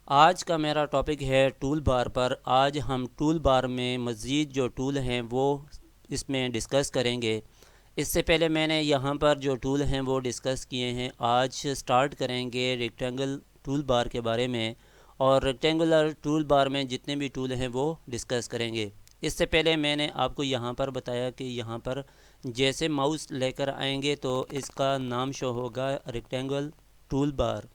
आज का मेरा टॉपिक है टूल बार पर। आज हम टूल बार में मज़ीद जो टूल हैं वो इसमें डिस्कस करेंगे। इससे पहले मैंने यहाँ पर जो टूल हैं वो डिस्कस किए हैं। आज स्टार्ट करेंगे रेक्टेंगल टूल बार के बारे में, और रेक्टेंगुलर टूल बार में जितने भी टूल हैं वो डिस्कस करेंगे। इससे पहले मैंने आपको यहाँ पर बताया कि यहाँ पर जैसे माउस लेकर आएंगे तो इसका नाम शो होगा रेक्टेंगल टूल बार।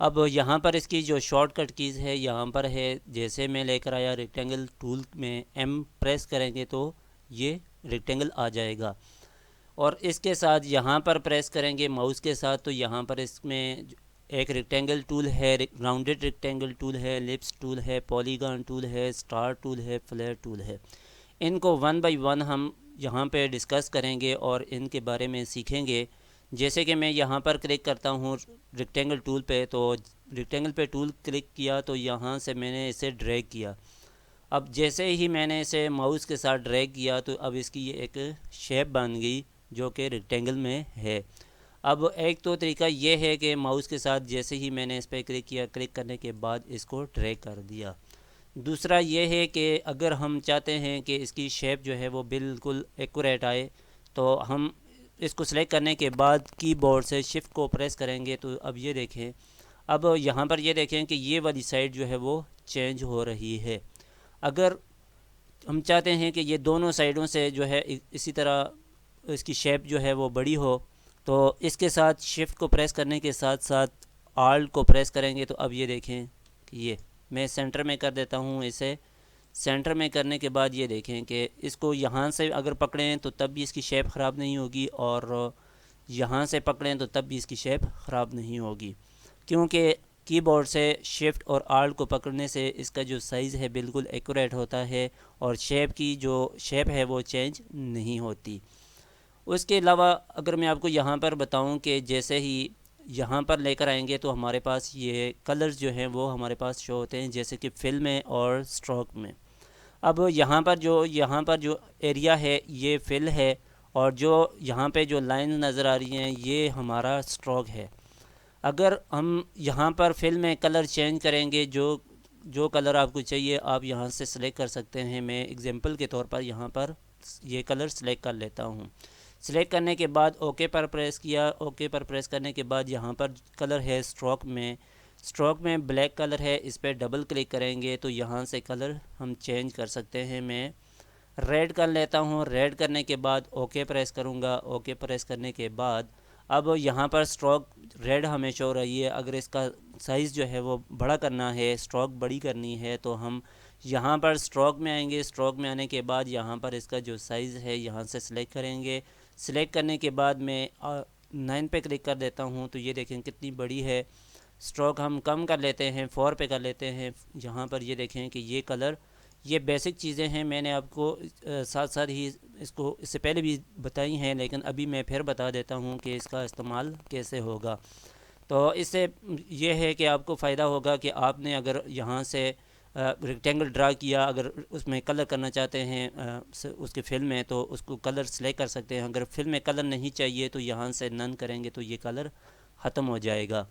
अब यहाँ पर इसकी जो शॉर्टकट कीज़ है यहाँ पर है। जैसे मैं लेकर आया रेक्टेंगल टूल में एम प्रेस करेंगे तो ये रेक्टेंगल आ जाएगा, और इसके साथ यहाँ पर प्रेस करेंगे माउस के साथ तो यहाँ पर इसमें एक रेक्टेंगल टूल है, राउंडेड रेक्टेंगल टूल है, एलिप्स टूल है, पॉलीगॉन टूल है, स्टार टूल है, फ्लेयर टूल है। इनको वन बाय वन हम यहाँ पे डिस्कस करेंगे और इनके बारे में सीखेंगे। जैसे कि मैं यहाँ पर क्लिक करता हूँ रेक्टेंगल टूल पे, तो रेक्टेंगल पे टूल क्लिक किया तो यहाँ से मैंने इसे ड्रैग किया। अब जैसे ही मैंने इसे माउस के साथ ड्रैग किया तो अब इसकी ये एक शेप बन गई जो कि रेक्टेंगल में है। अब एक तो तरीका ये है कि माउस के साथ जैसे ही मैंने इस पर क्लिक किया, क्लिक करने के बाद इसको ड्रैग कर दिया। दूसरा ये है कि अगर हम चाहते हैं कि इसकी शेप जो है वो बिल्कुल एक्यूरेट आए, तो हम इसको सेलेक्ट करने के बाद कीबोर्ड से शिफ्ट को प्रेस करेंगे तो अब ये देखें, अब यहाँ पर ये देखें कि ये वाली साइड जो है वो चेंज हो रही है। अगर हम चाहते हैं कि ये दोनों साइडों से जो है इसी तरह इसकी शेप जो है वो बड़ी हो, तो इसके साथ शिफ्ट को प्रेस करने के साथ साथ आल्ट को प्रेस करेंगे तो अब ये देखें कि ये मैं सेंटर में कर देता हूँ। इसे सेंटर में करने के बाद ये देखें कि इसको यहाँ से अगर पकड़ें तो तब भी इसकी शेप ख़राब नहीं होगी, और यहाँ से पकड़ें तो तब भी इसकी शेप ख़राब नहीं होगी, क्योंकि कीबोर्ड से शिफ्ट और आल्ट को पकड़ने से इसका जो साइज़ है बिल्कुल एक्यूरेट होता है और शेप की जो शेप है वो चेंज नहीं होती। उसके अलावा अगर मैं आपको यहाँ पर बताऊँ कि जैसे ही यहाँ पर लेकर आएंगे तो हमारे पास ये कलर्स जो हैं वो हमारे पास शो होते हैं, जैसे कि फिल में और स्ट्रोक में। अब यहाँ पर जो एरिया है ये फिल है, और जो यहाँ पे जो लाइन नज़र आ रही हैं ये हमारा स्ट्रोक है। अगर हम यहाँ पर फिल में कलर चेंज करेंगे, जो जो कलर आपको चाहिए आप यहाँ से सिलेक्ट कर सकते हैं। मैं एग्जांपल के तौर पर यहाँ पर ये कलर सिलेक्ट कर लेता हूँ। सिलेक्ट करने के बाद ओके पर प्रेस किया। ओके पर प्रेस करने के बाद यहाँ पर कलर है स्ट्रोक में ब्लैक कलर है, इस पर डबल क्लिक करेंगे तो यहाँ से कलर हम चेंज कर सकते हैं। मैं रेड कर लेता हूँ। रेड करने के बाद ओके प्रेस करूँगा। ओके प्रेस करने के बाद अब यहाँ पर स्ट्रोक रेड हमें शो रही है। अगर इसका साइज़ जो है वो बड़ा करना है, स्ट्रोक बड़ी करनी है, तो हम यहाँ पर स्ट्रोक में आएंगे। स्ट्रोक में आने के बाद यहाँ पर इसका जो साइज़ है यहाँ से सिलेक्ट करेंगे। सिलेक्ट करने के बाद मैं 9 पे क्लिक कर देता हूँ तो ये देखें कितनी बड़ी है। स्ट्रोक हम कम कर लेते हैं, 4 पे कर लेते हैं। यहाँ पर ये देखें कि ये कलर, ये बेसिक चीज़ें हैं, मैंने आपको साथ साथ ही इसको इससे पहले भी बताई हैं, लेकिन अभी मैं फिर बता देता हूँ कि इसका इस्तेमाल कैसे होगा। तो इससे ये है कि आपको फ़ायदा होगा कि आपने अगर यहाँ से रेक्टेंगल ड्रा किया, अगर उसमें कलर करना चाहते हैं उसके फिल में, तो उसको कलर सेलेक्ट कर सकते हैं। अगर फिल में कलर नहीं चाहिए तो यहाँ से नन करेंगे तो ये कलर ख़त्म हो जाएगा।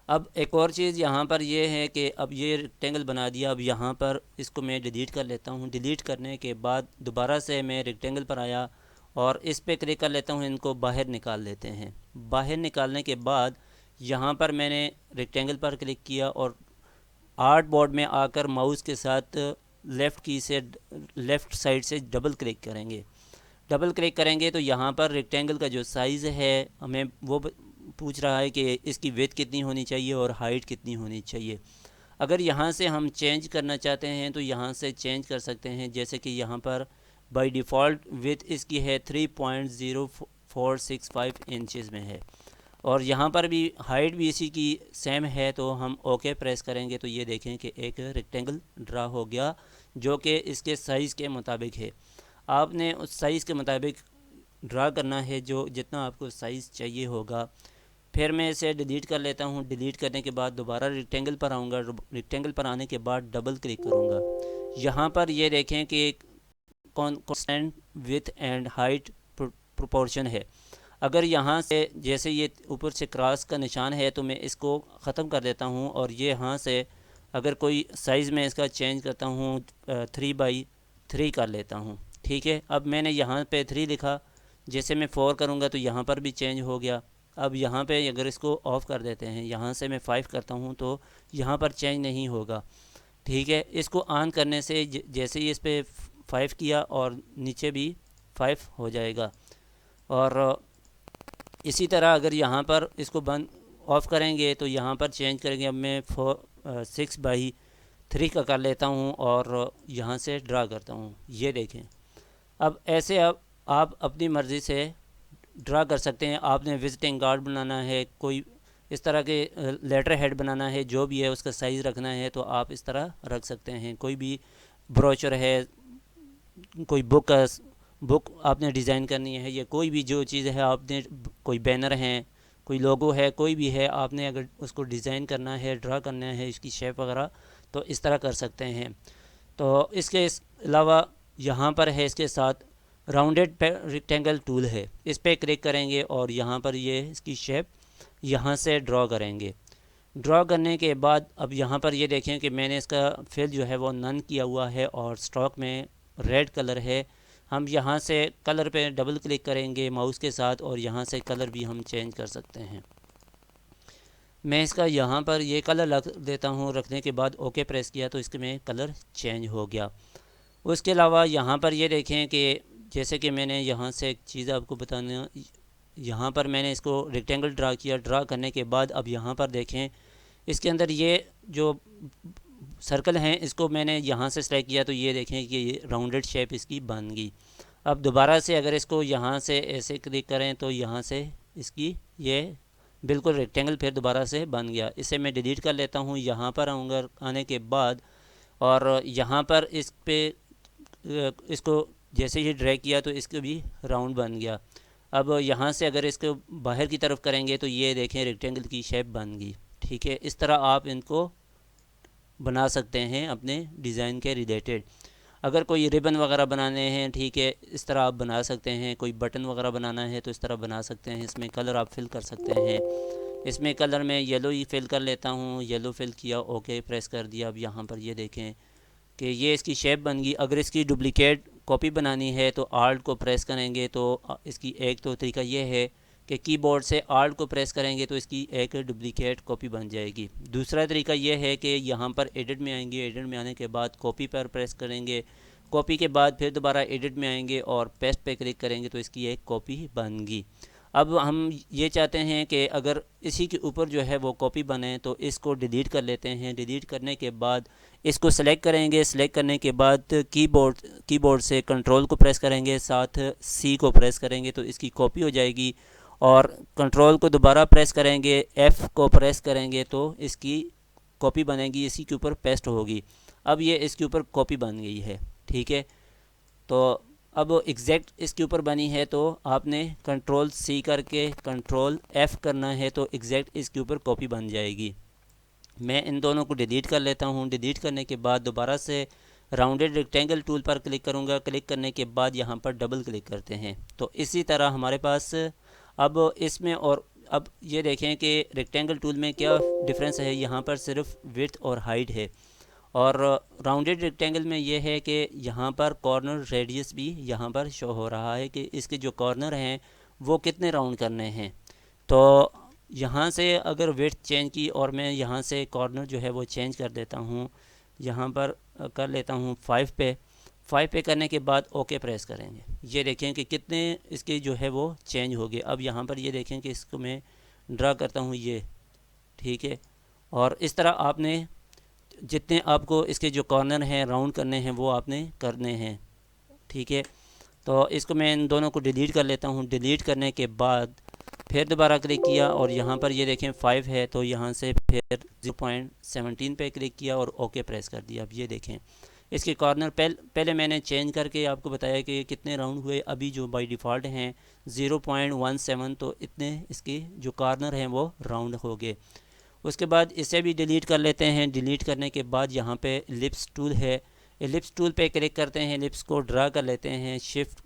अब एक और चीज़ यहाँ पर ये है कि अब ये रेक्टेंगल बना दिया। अब यहाँ पर इसको मैं डिलीट कर लेता हूँ। डिलीट करने के बाद दोबारा से मैं रेक्टेंगल पर आया और इस पर क्लिक कर लेता हूँ। इनको बाहर निकाल लेते हैं। बाहर निकालने के बाद यहाँ पर मैंने रेक्टेंगल पर क्लिक किया और आर्ट बोर्ड में आकर माउस के साथ लेफ़्ट की से लेफ़्ट साइड से डबल क्लिक करेंगे। डबल क्लिक करेंगे तो यहाँ पर रेक्टेंगल का जो साइज़ है हमें वो पूछ रहा है कि इसकी विड्थ कितनी होनी चाहिए और हाइट कितनी होनी चाहिए। अगर यहाँ से हम चेंज करना चाहते हैं तो यहाँ से चेंज कर सकते हैं। जैसे कि यहाँ पर बाय डिफ़ॉल्ट विड्थ इसकी है 3.0465 इंचज़ में है, और यहाँ पर भी हाइट भी इसी की सेम है। तो हम ओके प्रेस करेंगे तो ये देखें कि एक रेक्टेंगल ड्रा हो गया जो कि इसके साइज़ के मुताबिक है। आपने उस साइज़ के मुताबिक ड्रा करना है जो जितना आपको साइज़ चाहिए होगा। फिर मैं इसे डिलीट कर लेता हूँ। डिलीट करने के बाद दोबारा रेक्टेंगल पर आऊँगा। रेक्टेंगल पर आने के बाद डबल क्लिक करूँगा। यहाँ पर ये देखें कि constant with and height proportion है। अगर यहाँ से जैसे ये ऊपर से क्रॉस का निशान है तो मैं इसको ख़त्म कर देता हूँ और ये यहाँ से अगर कोई साइज़ में इसका चेंज करता हूँ 3x3 कर लेता हूँ। ठीक है, अब मैंने यहाँ पे 3 लिखा, जैसे मैं 4 करूँगा तो यहाँ पर भी चेंज हो गया। अब यहाँ पे अगर इसको ऑफ़ कर देते हैं, यहाँ से मैं 5 करता हूँ तो यहाँ पर चेंज नहीं होगा। ठीक है, इसको ऑन करने से जैसे ही इस पर 5 किया और नीचे भी 5 हो जाएगा। और इसी तरह अगर यहाँ पर इसको बंद ऑफ़ करेंगे तो यहाँ पर चेंज करेंगे। अब मैं 6x3 का कर लेता हूँ और यहाँ से ड्रा करता हूँ। ये देखें, अब ऐसे अब आप अपनी मर्ज़ी से ड्रा कर सकते हैं। आपने विजिटिंग कार्ड बनाना है, कोई इस तरह के लेटर हेड बनाना है, जो भी है उसका साइज़ रखना है तो आप इस तरह रख सकते हैं। कोई भी ब्रोचर है, कोई बुक आपने डिज़ाइन करनी है, या कोई भी जो चीज़ है आपने, कोई बैनर हैं, कोई लोगो है, कोई भी है, आपने अगर उसको डिज़ाइन करना है, ड्रा करना है, इसकी शेप वगैरह, तो इस तरह कर सकते हैं। तो इसके अलावा यहाँ पर है इसके साथ राउंडेड रेक्टेंगल टूल है, इस पर क्लिक करेंगे और यहाँ पर ये इसकी शेप यहाँ से ड्रॉ करेंगे। ड्रॉ करने के बाद अब यहाँ पर ये देखें कि मैंने इसका फिल जो है वो नन किया हुआ है और स्ट्रोक में रेड कलर है। हम यहाँ से कलर पे डबल क्लिक करेंगे माउस के साथ और यहाँ से कलर भी हम चेंज कर सकते हैं। मैं इसका यहाँ पर ये कलर रख देता हूँ। रखने के बाद ओके प्रेस किया तो इसके में कलर चेंज हो गया। उसके अलावा यहाँ पर ये देखें कि जैसे कि मैंने यहाँ से एक चीज़ आपको बताना, यहाँ पर मैंने इसको रेक्टेंगल ड्रा किया। ड्रा करने के बाद अब यहाँ पर देखें, इसके अंदर ये जो सर्कल हैं इसको मैंने यहाँ से सेलेक्ट किया तो ये देखें कि ये राउंडेड शेप इसकी बन गई। अब दोबारा से अगर इसको यहाँ से ऐसे क्लिक करें तो यहाँ से इसकी ये बिल्कुल रेक्टेंगल फिर दोबारा से बन गया। इसे मैं डिलीट कर लेता हूँ। यहाँ पर आऊँगा, आने के बाद और यहाँ पर इस पे इसको जैसे ही ड्रैग किया तो इसको भी राउंड बन गया। अब यहाँ से अगर इसको बाहर की तरफ करेंगे तो ये देखें रेक्टेंगल की शेप बन गई। ठीक है, इस तरह आप इनको बना सकते हैं अपने डिज़ाइन के रिलेटेड। अगर कोई रिबन वगैरह बनाने हैं, ठीक है, इस तरह आप बना सकते हैं। कोई बटन वगैरह बनाना है तो इस तरह बना सकते हैं। इसमें कलर आप फिल कर सकते हैं। इसमें कलर में येलो ही फिल कर लेता हूँ। येलो फिल किया, ओके प्रेस कर दिया। अब यहाँ पर ये देखें कि ये इसकी शेप बन गई। अगर इसकी डुप्लिकेट कॉपी बनानी है तो आल्ट को प्रेस करेंगे तो इसकी एक तो तरीका ये है कि कीबोर्ड से आल्ट को प्रेस करेंगे तो इसकी एक डुप्लिकेट कॉपी बन जाएगी। दूसरा तरीका ये है कि यहाँ पर एडिट में आएंगे, एडिट में आने के बाद कॉपी पर प्रेस करेंगे, कॉपी के बाद फिर दोबारा एडिट में आएंगे और पेस्ट पे क्लिक करेंगे तो इसकी एक कॉपी बन गई। अब हम ये चाहते हैं कि अगर इसी के ऊपर जो है वो कॉपी बने तो इसको डिलीट कर लेते हैं। डिलीट करने के बाद इसको सेलेक्ट करेंगे। सेलेक्ट करने के बाद कीबोर्ड से कंट्रोल को प्रेस करेंगे, साथ सी को प्रेस करेंगे तो इसकी कॉपी हो जाएगी। और कंट्रोल को दोबारा प्रेस करेंगे, एफ़ को प्रेस करेंगे तो इसकी कॉपी बनेगी, इसी के ऊपर पेस्ट होगी। अब ये इसके ऊपर कॉपी बन गई है। ठीक है, तो अब एग्जैक्ट इसके ऊपर बनी है तो आपने कंट्रोल सी करके कंट्रोल एफ़ करना है तो एग्जैक्ट इसके ऊपर कॉपी बन जाएगी। मैं इन दोनों को डिलीट कर लेता हूँ। डिलीट करने के बाद दोबारा से राउंडेड रेक्टेंगल टूल पर क्लिक करूँगा। क्लिक करने के बाद यहाँ पर डबल क्लिक करते हैं तो इसी तरह हमारे पास अब इसमें, और अब ये देखें कि रेक्टेंगल टूल में क्या डिफरेंस है। यहाँ पर सिर्फ विड्थ और हाइट है और राउंडेड रेक्टेंगल में ये है कि यहाँ पर कॉर्नर रेडियस भी यहाँ पर शो हो रहा है कि इसके जो कॉर्नर हैं वो कितने राउंड करने हैं। तो यहाँ से अगर विड्थ चेंज की और मैं यहाँ से कॉर्नर जो है वो चेंज कर देता हूँ, यहाँ पर कर लेता हूँ 5 पे। 5 पे करने के बाद ओके प्रेस करेंगे। ये देखें कि कितने इसके जो है वो चेंज हो गए। अब यहाँ पर ये देखें कि इसको मैं ड्रा करता हूँ ये। ठीक है, और इस तरह आपने जितने आपको इसके जो कॉर्नर हैं राउंड करने हैं वो आपने करने हैं। ठीक है, तो इसको मैं इन दोनों को डिलीट कर लेता हूँ। डिलीट करने के बाद फिर दोबारा क्लिक किया और यहाँ पर ये देखें 5 है तो यहाँ से फिर 0.17 पे क्लिक किया और ओके प्रेस कर दिया। अब ये देखें इसके कॉर्नर पहले मैंने चेंज करके आपको बताया कि कितने राउंड हुए। अभी जो बाय डिफ़ॉल्ट हैं 0.17, तो इतने इसके जो कॉर्नर हैं वो राउंड हो गए। उसके बाद इसे भी डिलीट कर लेते हैं। डिलीट करने के बाद यहाँ पे एलिप्स टूल है, एलिप्स टूल पे क्लिक करते हैं, एलिप्स को ड्रा कर लेते हैं, शिफ्ट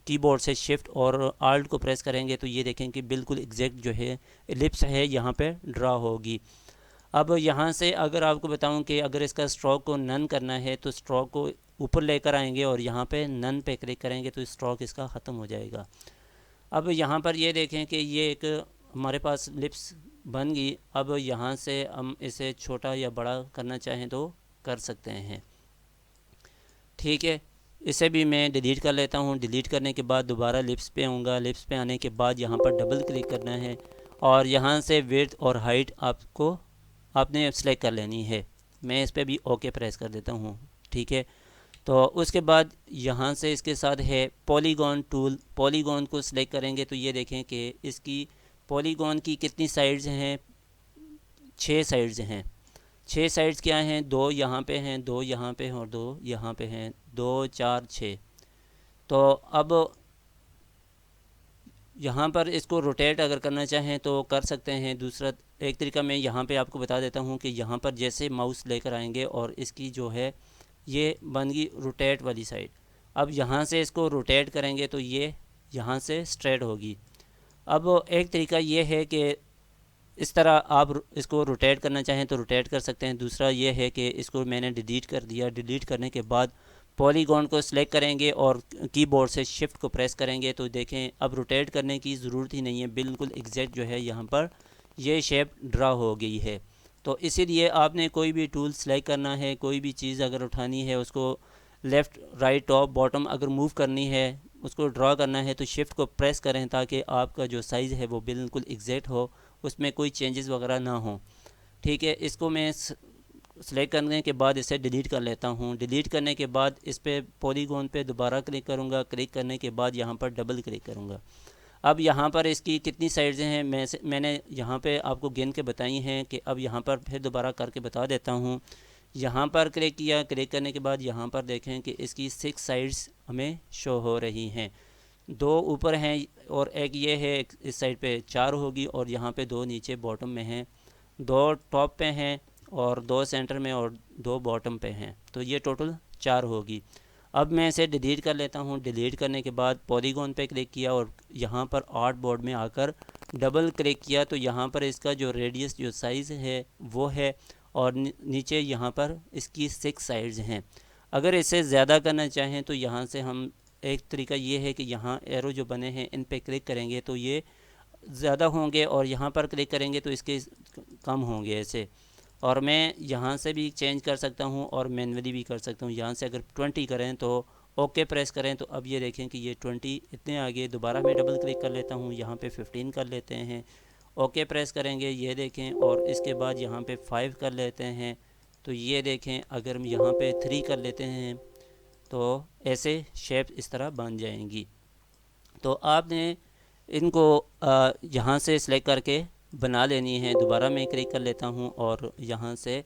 कीबोर्ड से शिफ्ट और आल्ट को प्रेस करेंगे तो ये देखें कि बिल्कुल एग्जैक्ट जो है एलिप्स है यहाँ पे ड्रा होगी। अब यहाँ से अगर आपको बताऊं कि अगर इसका स्ट्रोक को नन करना है तो स्ट्रोक को ऊपर लेकर आएंगे और यहाँ पे नन पे क्लिक करेंगे तो स्ट्रोक इसका ख़त्म हो जाएगा। अब यहाँ पर ये देखें कि ये एक हमारे पास लिप्स बन गई। अब यहाँ से हम इसे छोटा या बड़ा करना चाहें तो कर सकते हैं, ठीक है। इसे भी मैं डिलीट कर लेता हूँ। डिलीट करने के बाद दोबारा लिप्स पे आऊँगा। लिप्स पे आने के बाद यहाँ पर डबल क्लिक करना है और यहाँ से विड्थ और हाइट आपने सेलेक्ट कर लेनी है। मैं इस पर भी ओके प्रेस कर देता हूँ, ठीक है। तो उसके बाद यहाँ से इसके साथ है पॉलीगॉन टूल। पॉलीगॉन को सिलेक्ट करेंगे तो ये देखें कि इसकी पॉलीगॉन की कितनी साइड्स हैं, 6 साइड्स हैं। 6 साइड्स क्या हैं, 2 यहाँ पे हैं, 2 यहाँ पे हैं और 2 यहाँ पे हैं, 2 4 6। तो अब यहाँ पर इसको रोटेट अगर करना चाहें तो कर सकते हैं। दूसरा एक तरीका मैं यहाँ पे आपको बता देता हूँ कि यहाँ पर जैसे माउस लेकर आएंगे और इसकी जो है ये बन गई रोटेट वाली साइड। अब यहाँ से इसको रोटेट करेंगे तो ये यहाँ से स्ट्रेट होगी। अब एक तरीका ये है कि इस तरह आप इसको रोटेट करना चाहें तो रोटेट कर सकते हैं। दूसरा ये है कि इसको मैंने डिलीट कर दिया। डिलीट करने के बाद पॉलीगॉन को सिलेक्ट करेंगे और कीबोर्ड से शिफ्ट को प्रेस करेंगे तो देखें अब रोटेट करने की ज़रूरत ही नहीं है, बिल्कुल एग्जैक्ट जो है यहाँ पर ये शेप ड्रा हो गई है। तो इसीलिए आपने कोई भी टूल सेलेक्ट करना है, कोई भी चीज़ अगर उठानी है, उसको लेफ़्ट राइट टॉप बॉटम अगर मूव करनी है, उसको ड्रा करना है तो शिफ्ट को प्रेस करें ताकि आपका जो साइज़ है वो बिल्कुल एग्जैक्ट हो, उसमें कोई चेंजेस वगैरह ना हो, ठीक है। इसको मैं सेलेक्ट करने के बाद इसे डिलीट कर लेता हूँ। डिलीट करने के बाद इस पर पॉलीगॉन पे दोबारा क्लिक करूँगा। क्लिक करने के बाद यहाँ पर डबल क्लिक करूँगा। अब यहाँ पर इसकी कितनी साइड्स हैं मैंने यहाँ पे आपको गिन के बताई हैं कि अब यहाँ पर फिर दोबारा करके बता देता हूँ। यहाँ पर क्लिक किया, क्लिक करने के बाद यहाँ पर देखें कि इसकी 6 साइड्स हमें शो हो रही हैं। 2 ऊपर हैं और एक ये है, इस साइड पे 4 होगी और यहाँ पे 2 नीचे बॉटम में हैं, 2 टॉप पे हैं और 2 सेंटर में और 2 बॉटम पे हैं, तो ये टोटल 4 होगी। अब मैं इसे डिलीट कर लेता हूँ। डिलीट करने के बाद पॉलीगॉन पे क्लिक किया और यहाँ पर आर्ट बोर्ड में आकर डबल क्लिक किया तो यहाँ पर इसका जो रेडियस जो साइज़ है वो है और नीचे यहाँ पर इसकी 6 साइड्स हैं। अगर इसे ज़्यादा करना चाहें तो यहाँ से हम एक तरीका ये है कि यहाँ एरो जो बने हैं इन पे क्लिक करेंगे तो ये ज़्यादा होंगे और यहाँ पर क्लिक करेंगे तो इसके कम होंगे ऐसे। और मैं यहाँ से भी चेंज कर सकता हूँ और मैनुअली भी कर सकता हूँ। यहाँ से अगर 20 करें तो ओके प्रेस करें तो अब ये देखें कि ये 20 इतने आगे। दोबारा मैं डबल क्लिक कर लेता हूँ, यहाँ पे 15 कर लेते हैं, ओके प्रेस करेंगे, ये देखें। और इसके बाद यहाँ पे 5 कर लेते हैं तो ये देखें। अगर हम यहाँ पे 3 कर लेते हैं तो ऐसे शेप इस तरह बन जाएंगी। तो आपने इनको यहाँ से सिलेक्ट करके बना लेनी है। दोबारा मैं क्लिक कर लेता हूँ और यहाँ से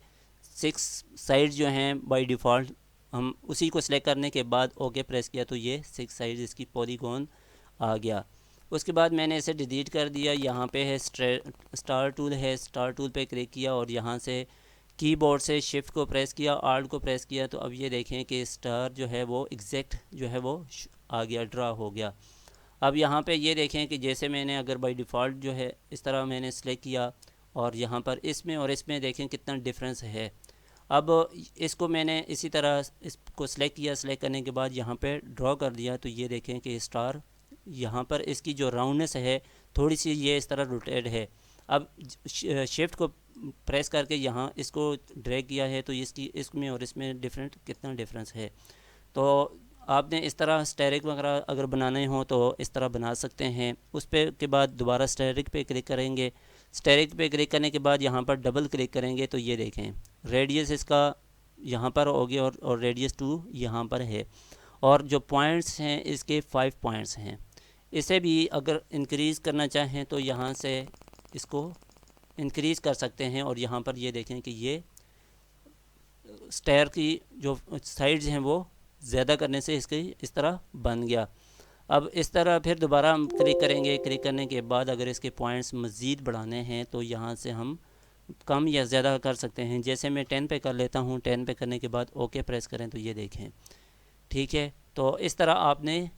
6 साइड जो हैं बाय डिफ़ॉल्ट हम उसी को सिलेक्ट करने के बाद ओके प्रेस किया तो ये 6 साइड इसकी पॉलीगॉन आ गया। उसके बाद मैंने इसे डिलीट कर दिया। यहाँ पे है स्टार टूल है, स्टार टूल पे क्लिक किया और यहाँ से कीबोर्ड से शिफ्ट को प्रेस किया, आल्ट को प्रेस किया तो अब ये देखें कि स्टार जो है वो एग्जैक्ट जो है वो आ गया, ड्रा हो गया। अब यहाँ पे ये देखें कि जैसे मैंने अगर बाय डिफ़ॉल्ट जो है इस तरह मैंने सेलेक्ट किया और यहाँ पर इसमें और इसमें देखें कितना डिफरेंस है। अब इसको मैंने इसी तरह इसको सेलेक्ट किया, सेलेक्ट करने के बाद यहाँ पे ड्रॉ कर दिया तो ये देखें कि स्टार यहाँ पर इसकी जो राउंडनेस है थोड़ी सी ये इस तरह रोटेट है। अब शिफ्ट को प्रेस करके यहाँ इसको ड्रैग किया है तो इसमें और इसमें कितना डिफरेंस है। तो आपने इस तरह स्टेरिक वगैरह अगर बनाने हो तो इस तरह बना सकते हैं। उस पे के बाद दोबारा स्टेरिक पे क्लिक करेंगे। स्टेरिक पे क्लिक करने के बाद यहाँ पर डबल क्लिक करेंगे तो ये देखें रेडियस इसका यहाँ पर हो गया और रेडियस 2 यहाँ पर है और जो पॉइंट्स हैं इसके 5 पॉइंट्स हैं। इसे भी अगर इंक्रीज़ करना चाहें तो यहाँ से इसको इंक्रीज़ कर सकते हैं और यहाँ पर ये देखें कि ये स्टेयर की जो साइड्स हैं वो ज़्यादा करने से इसके इस तरह बन गया। अब इस तरह फिर दोबारा हम क्लिक करेंगे। क्लिक करने के बाद अगर इसके पॉइंट्स मज़ीद बढ़ाने हैं तो यहाँ से हम कम या ज़्यादा कर सकते हैं। जैसे मैं 10 पे कर लेता हूँ, 10 पे करने के बाद ओके प्रेस करें तो ये देखें, ठीक है। तो इस तरह आपने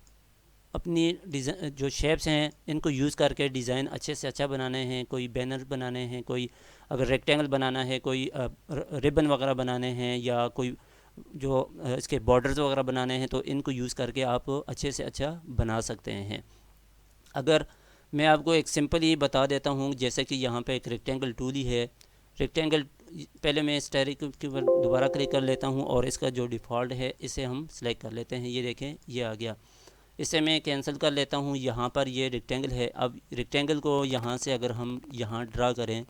अपनी डिज़ाइन जो शेप्स हैं इनको यूज़ करके डिज़ाइन अच्छे से अच्छा बनाने हैं। कोई बैनर बनाने हैं, कोई अगर रेक्टेंगल बनाना है, कोई रिबन वगैरह बनाने हैं, या कोई जो इसके बॉर्डर्स वगैरह बनाने हैं, तो इनको यूज़ करके आप अच्छे से अच्छा बना सकते हैं। अगर मैं आपको एक सिंपल ही बता देता हूँ, जैसे कि यहाँ पे एक रेक्टेंगल टूल ही है। रेक्टेंगल पहले मैं स्टेरिक के ऊपर दोबारा क्लिक कर लेता हूँ और इसका जो डिफ़ॉल्ट है इसे हम सेलेक्ट कर लेते हैं। ये देखें, ये आ गया। इसे मैं कैंसिल कर लेता हूँ। यहाँ पर ये रेक्टेंगल है। अब रेक्टेंगल को यहाँ से अगर हम यहाँ ड्रा करें,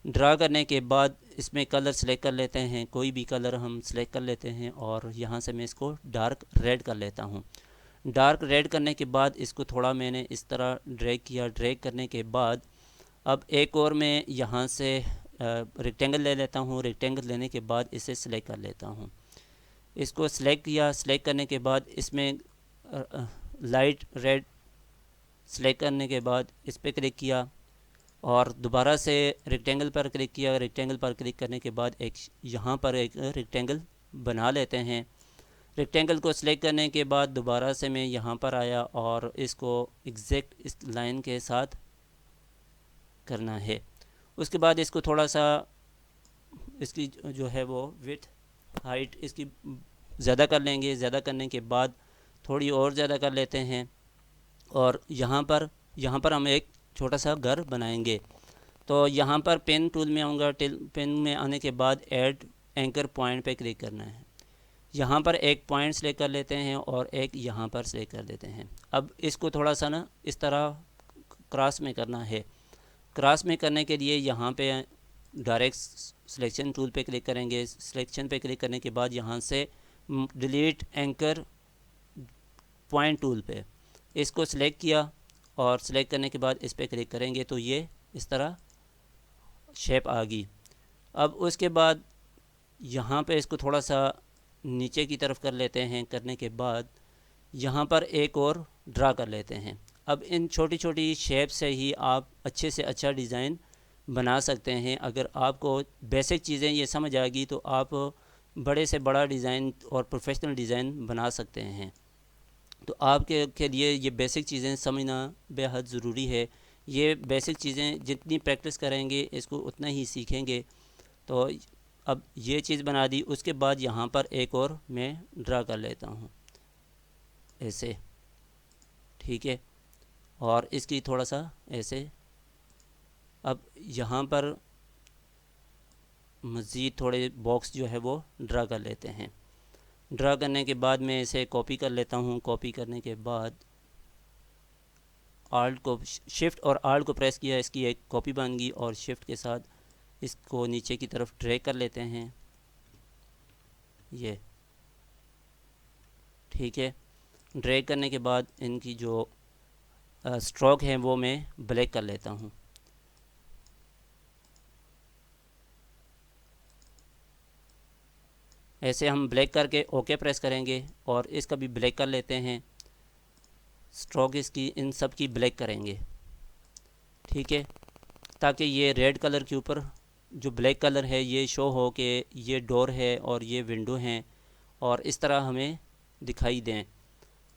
ड्रा करने के बाद इसमें कलर सेलेक्ट कर लेते हैं, कोई भी कलर हम सेलेक्ट कर लेते हैं और यहाँ से मैं इसको डार्क रेड कर लेता हूँ। डार्क रेड करने के बाद इसको थोड़ा मैंने इस तरह ड्रैग किया। ड्रैग करने के बाद अब एक और मैं यहाँ से रेक्टेंगल ले लेता हूँ। रेक्टेंगल लेने के बाद इसे सिलेक्ट कर लेता हूँ। इसको सिलेक्ट किया। सिलेक्ट करने के बाद इसमें लाइट रेड सिलेक्ट करने के बाद इस पर क्लिक किया और दोबारा से रेक्टेंगल पर क्लिक किया। रेक्टेंगल पर क्लिक करने के बाद एक यहाँ पर एक रेक्टेंगल बना लेते हैं। रेक्टेंगल को सिलेक्ट करने के बाद दोबारा से मैं यहाँ पर आया और इसको एग्जैक्ट इस लाइन के साथ करना है। उसके बाद इसको थोड़ा सा इसकी जो है वो विड्थ हाइट इसकी ज़्यादा कर लेंगे। ज़्यादा करने के बाद थोड़ी और ज़्यादा कर लेते हैं और यहाँ पर हम एक छोटा सा घर बनाएंगे। तो यहाँ पर पेन टूल में आऊँगा। पेन में आने के बाद ऐड एंकर पॉइंट पे क्लिक करना है। यहाँ पर एक पॉइंट सेलेक्ट कर लेते हैं और एक यहाँ पर सेलेक्ट कर देते हैं। अब इसको थोड़ा सा ना इस तरह क्रॉस में करना है। क्रॉस में करने के लिए यहाँ पे डायरेक्ट सिलेक्शन टूल पे क्लिक करेंगे। सिलेक्शन पे क्लिक करने के बाद यहाँ से डिलीट एंकर पॉइंट टूल पे इसको सिलेक्ट किया और सिलेक्ट करने के बाद इस पर क्लिक करेंगे तो ये इस तरह शेप आ गई। अब उसके बाद यहाँ पे इसको थोड़ा सा नीचे की तरफ कर लेते हैं। करने के बाद यहाँ पर एक और ड्रा कर लेते हैं। अब इन छोटी छोटी शेप से ही आप अच्छे से अच्छा डिज़ाइन बना सकते हैं। अगर आपको बेसिक चीज़ें ये समझ आ गई तो आप बड़े से बड़ा डिज़ाइन और प्रोफेशनल डिज़ाइन बना सकते हैं। तो आपके के लिए ये बेसिक चीज़ें समझना बेहद ज़रूरी है। ये बेसिक चीज़ें जितनी प्रैक्टिस करेंगे इसको उतना ही सीखेंगे। तो अब ये चीज़ बना दी। उसके बाद यहाँ पर एक और मैं ड्रा कर लेता हूँ ऐसे, ठीक है, और इसकी थोड़ा सा ऐसे। अब यहाँ पर मज़ीद थोड़े बॉक्स जो है वो ड्रा कर लेते हैं। ड्रा करने के बाद मैं इसे कॉपी कर लेता हूँ। कॉपी करने के बाद शिफ्ट और आल्ट को प्रेस किया, इसकी एक कॉपी बन गई और शिफ्ट के साथ इसको नीचे की तरफ ड्रैग कर लेते हैं, ये ठीक है। ड्रैग करने के बाद इनकी जो स्ट्रोक है वो मैं ब्लैक कर लेता हूँ। ऐसे हम ब्लैक करके ओके प्रेस करेंगे और इसका भी ब्लैक कर लेते हैं। स्ट्रोक इसकी इन सब की ब्लैक करेंगे, ठीक है, ताकि ये रेड कलर के ऊपर जो ब्लैक कलर है ये शो हो कि ये डोर है और ये विंडो हैं और इस तरह हमें दिखाई दें।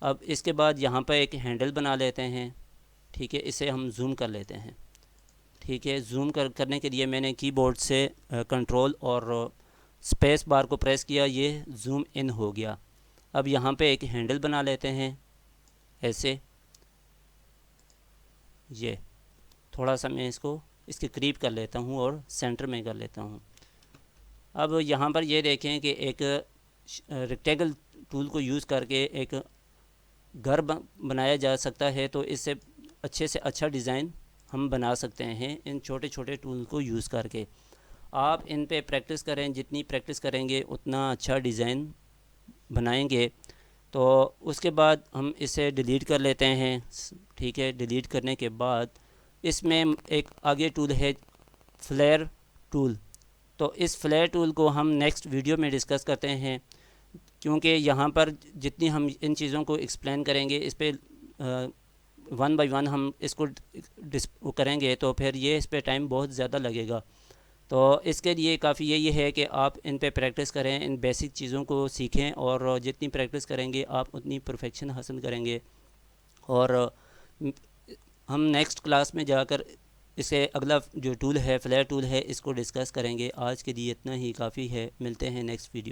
अब इसके बाद यहाँ पर एक हैंडल बना लेते हैं, ठीक है। इसे हम जूम कर लेते हैं, ठीक है। जूम करने के लिए मैंने कीबोर्ड से कंट्रोल और स्पेस बार को प्रेस किया, ये जूम इन हो गया। अब यहाँ पे एक हैंडल बना लेते हैं ऐसे, ये थोड़ा सा मैं इसको इसके करीब कर लेता हूँ और सेंटर में कर लेता हूँ। अब यहाँ पर ये देखें कि एक रेक्टेंगल टूल को यूज़ करके एक घर बनाया जा सकता है। तो इससे अच्छे से अच्छा डिज़ाइन हम बना सकते हैं इन छोटे छोटे टूल को यूज़ करके। आप इन पे प्रैक्टिस करें, जितनी प्रैक्टिस करेंगे उतना अच्छा डिज़ाइन बनाएंगे। तो उसके बाद हम इसे डिलीट कर लेते हैं, ठीक है। डिलीट करने के बाद इसमें एक आगे टूल है फ्लेयर टूल। तो इस फ्लेयर टूल को हम नेक्स्ट वीडियो में डिस्कस करते हैं, क्योंकि यहाँ पर जितनी हम इन चीज़ों को एक्सप्लेन करेंगे इस पर वन बाय वन हम इसको करेंगे तो फिर ये इस पर टाइम बहुत ज़्यादा लगेगा। तो इसके लिए काफ़ी यही है कि आप इन पे प्रैक्टिस करें, इन बेसिक चीज़ों को सीखें, और जितनी प्रैक्टिस करेंगे आप उतनी परफेक्शन हासिल करेंगे। और हम नेक्स्ट क्लास में जाकर इसे अगला जो टूल है, फ्लैट टूल है, इसको डिस्कस करेंगे। आज के लिए इतना ही काफ़ी है, मिलते हैं नेक्स्ट वीडियो।